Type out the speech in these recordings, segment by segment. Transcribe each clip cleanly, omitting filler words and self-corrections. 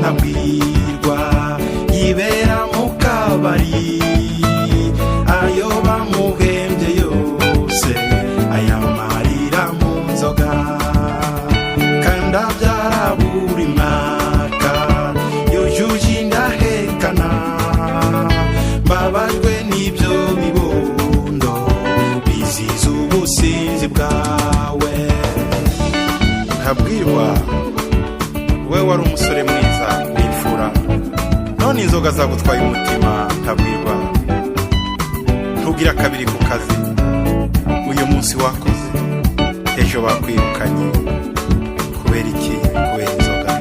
ntabwirwa yibera mu kabari ayo bamuhembye yose ayamarira mu nzoga kandi abyara buri mwaka yujuje indahekana mbabajwe n'ibyo bibondo biziza ubusinzi bwawe ntabwirwa we wari umusore mwiza w'imfura none inzoga zagutwaye umutima ntabwirwa ntugira kabiri ku kazi uyu munsi wakoze ejo bakwirukanye kubera iki kubera inzoga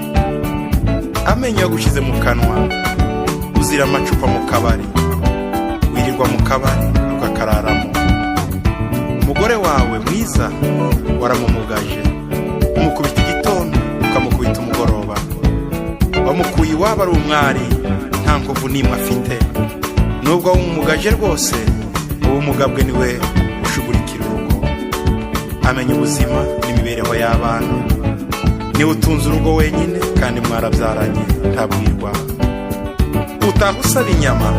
amenyo yagushize mu kanwa uzira amacupa mu kabari wirirwa mu kabari ugakararamo umugore wawe mwiza waramumugaje umukubita igitondo ukamukubita umugoroba wamukuye iwabo ari umwari nta nguvu n'imwe afite nubwo wumumugaje rwose ubumuga bwe niwe ushugurikira urugo amenya ubuzima n'imibereho y'abana niwe utunze urugo wenyine kandi mwarabyaranye ntabwirwa utaha usaba inyama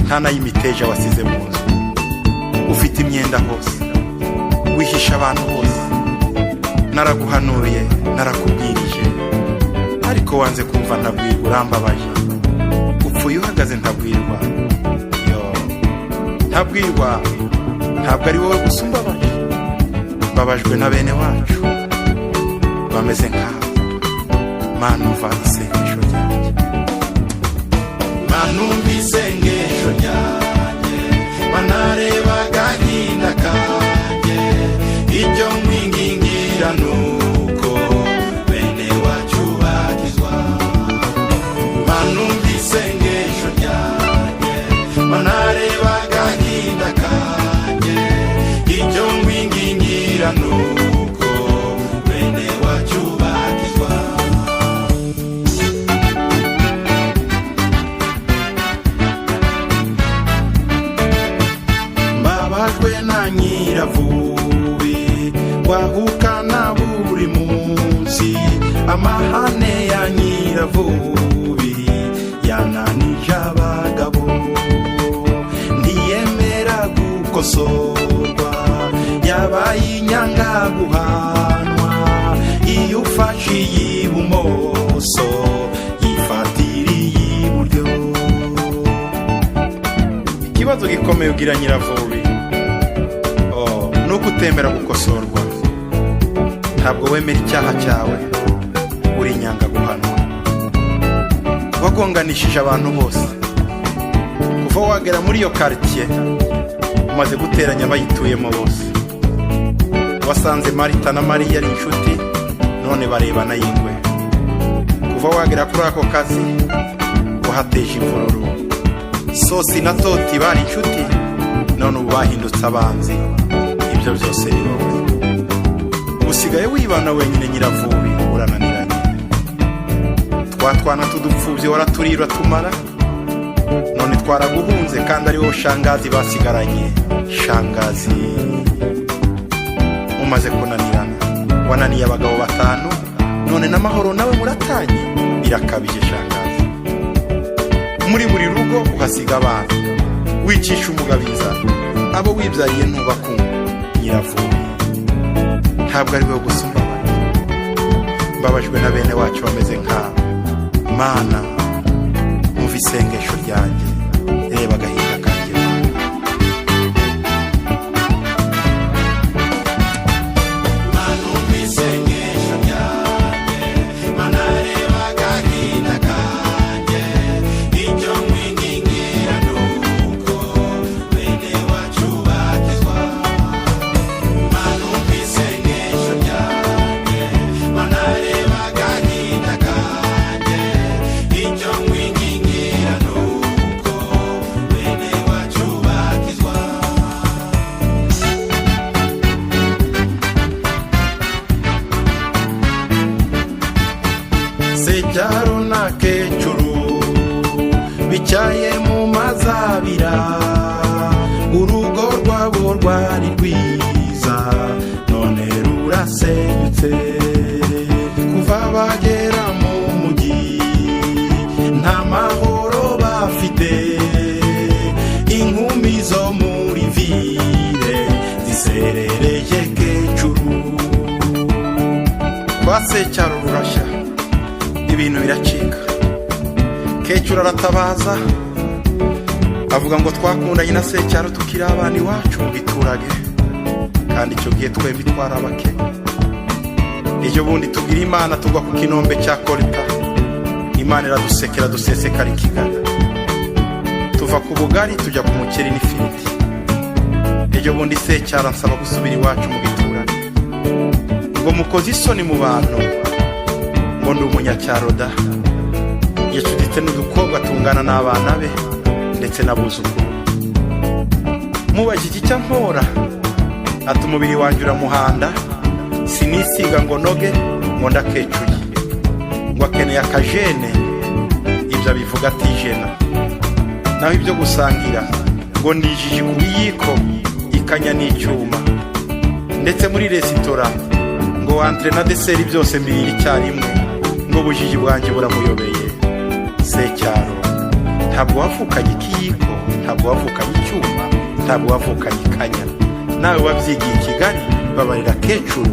nta n'ay'imiteja wasize mu nzu ufite imyenda hose wihisha abantu bose naraguhanuye narakubwirije ariko wanze kumva ntabwirwa urambabaje upfuye uhagaze ntabwirwa ntabwirwa ntabwo ari wowe gusa umbabaje mbabajwe na bene wacu bameze nkawe mana umva isengesho ryanjye mana umva isengesho ryanjye manareba agahinda kanjye icyo nkwingingira nuko bene wacu bakizwa mana umva isengesho ryanjye manareba agahinda kanjye icyo nkwingingira nuko bene wacu bakizwa mbabajwe na nyiravubi wahukana buri munsi amahane ya nyiravubi yananije abagabo ntiyemera gukosorwa yabaye inyangaguhanwa iyo ufashe iy'ibumoso yifatira iy'iburyo ikibazo gikomeye ugira nyiravubi nuko utemera gukosorwa ntabwo wemera icyaha cyawe uri inyangaguhanwa wagonganishije abantu bose kuva wagera muri iyo quartier umaze guteranya abayituyemo bose wasanze Marita na Mariya ari inshuti none barebana yingwe kuva wagera kuri ako kazi wahateje imvururu Sosi na Toti bari inshuti none ubu bahindutse abanzi ibyo byose ni wowe usigaye wibana wenyine nyiravubi urananiranye twatwana tudupfubye waraturira tumara none twaraguhunze kandi ari wowe shangazi basigaranye shangazi umaze kunanirana wananiye abagabo 5 none n'amahoro nawe muratanye birakabije shangazi muri buri rugo uhasiga abantu wicisha umugabiza abo wibyariye ntubakunda nyiravubi ntabwo ari we gusa mbabajwe na bene wacu bameze nkawe mana umva isengesho ryanjye reba agahinda kanjye mana umva isengesho ryanjye mana reba agahinda kanjye icyo nkwingingira nuko bene wacu bakizwa mana umva isengesho ryanjye mana reba agahinda kanjye icyo nkwingingira nuko bene wacu bakizwa Secyaro na Kecuru bicaye mu mazabira urugo rwabo rwari rwiza none rurasenyutse kuva bagera mu mujyi mperereye Kecuru. Kwa Secyaro rurashya ibintu biracika. Kecuru aratabaza avuga ngo twakundanye na Secyaro tukiri abana iwacu mu giturage, kandi icyo gihe twembi twarabake. Ejo bundi tugira Imana tugwa ku kinombe cya Kolta, Imana iradusekera dusesekara ikigana. Tuva ku bugari tujya ku mukeri n'ifiriti. Ejo bundi Secyaro ansaba gusubira iwacu mu giturage, ngo mukoze isoni mu bantu, ngo ndi umunyacyaro da. Yacuditse n'udukobwa tungana n'abana be ndetse n'abuzukuru. Mubajije icyo mpora, ati umubiri wanjye uramuhanda, sinisiga ngo noge, ngo ndakecuye, ngo akeneye akajene, ibyo abivuga atijena. Naho ibyo gusangira ngo ndijije ku biyiko ikanya n'icyuma, ndetse muri resitora ngo entre na deseri byose mbirira icyarimwe, ngo bujiji bwanjye buramuyobeye. Secyaro ntabwo wavukanye ikiyiko, ntabwo wavukanye icyuma, ntabwo wavukanye ikanya. Nawe wabyigiye i Kigali, babarira Kecuru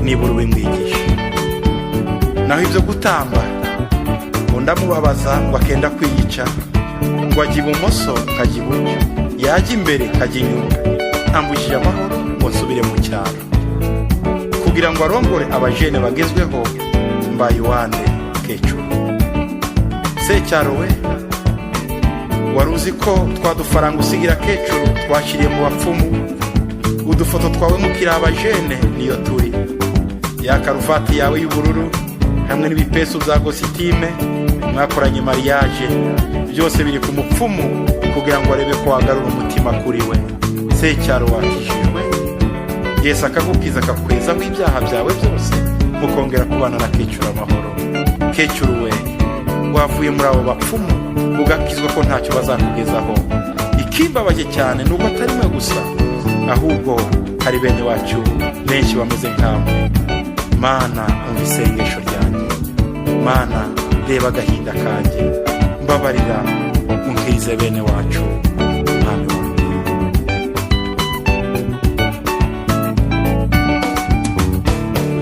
nibura ubimwigisha. Naho ibyo gutamba ngo ndamubabaza ngo akenda kwiyica, ngo ajya ibumoso nkajya iburyo, yajya imbere nkajya inyuma, ambujije amahoro ngo nsubire mu cyaro. Kugira ngo arongore abajene bagezweho, mbaye uwande Kecuru. Secyaro we, wari uzi ko twadufaranga usigira Kecuru twashyiriye mu bapfumu? Udufoto twawe mukiri abajene niyo turi. Ya karuvati yawe y'ubururu hamwe n'ibipesu bya gositime mwakoranye mariage, byose biri ku mupfumu kugira ngo arebe ko wagarura umutima kuri we. Secyaro wakijijwe, Yesu akagukiza akakwezaho ibyaha byawe byose, mukongera kubana na Kecuru amahoro. Kecuru we, wavuye muri abo bapfumu ugakizwa ko ntacyo bazakugezaho. Ikimbabaje cyane nuko atari mwe gusa, ahubwo hari bene wacu benshi bameze nkawe. Mana umva isengesho ryanjye, Mana reba agahinda kanjye, mbabarira unkirize bene wacu, Mwami wanjye.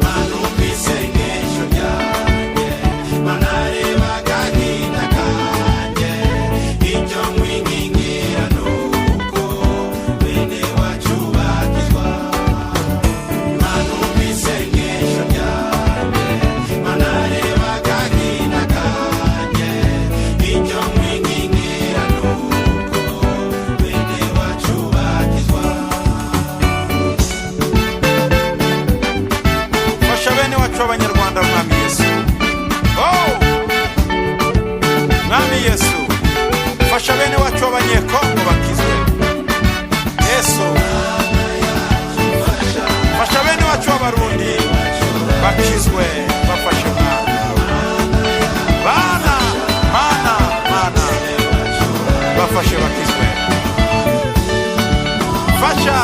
Mana umva isengesho ryanjye, Mana reba agahinda kanjye, icyo mwingingira nuko bene wacu bakizwa. Mana umva isengesho ryanjye, Mana reba agahinda kanjye, icyo mwingingira nuko bene wacu bakizwa. Fasha bene wacu abanyarwanda, Mwami Yesu. Oh! Mwami Yesu, fasha bene wacu abanyekongo bakizwe. Yesu, fasha bene wacu abarundi bakizwe, bafashe Mana, bafashe bakizwe. Fasha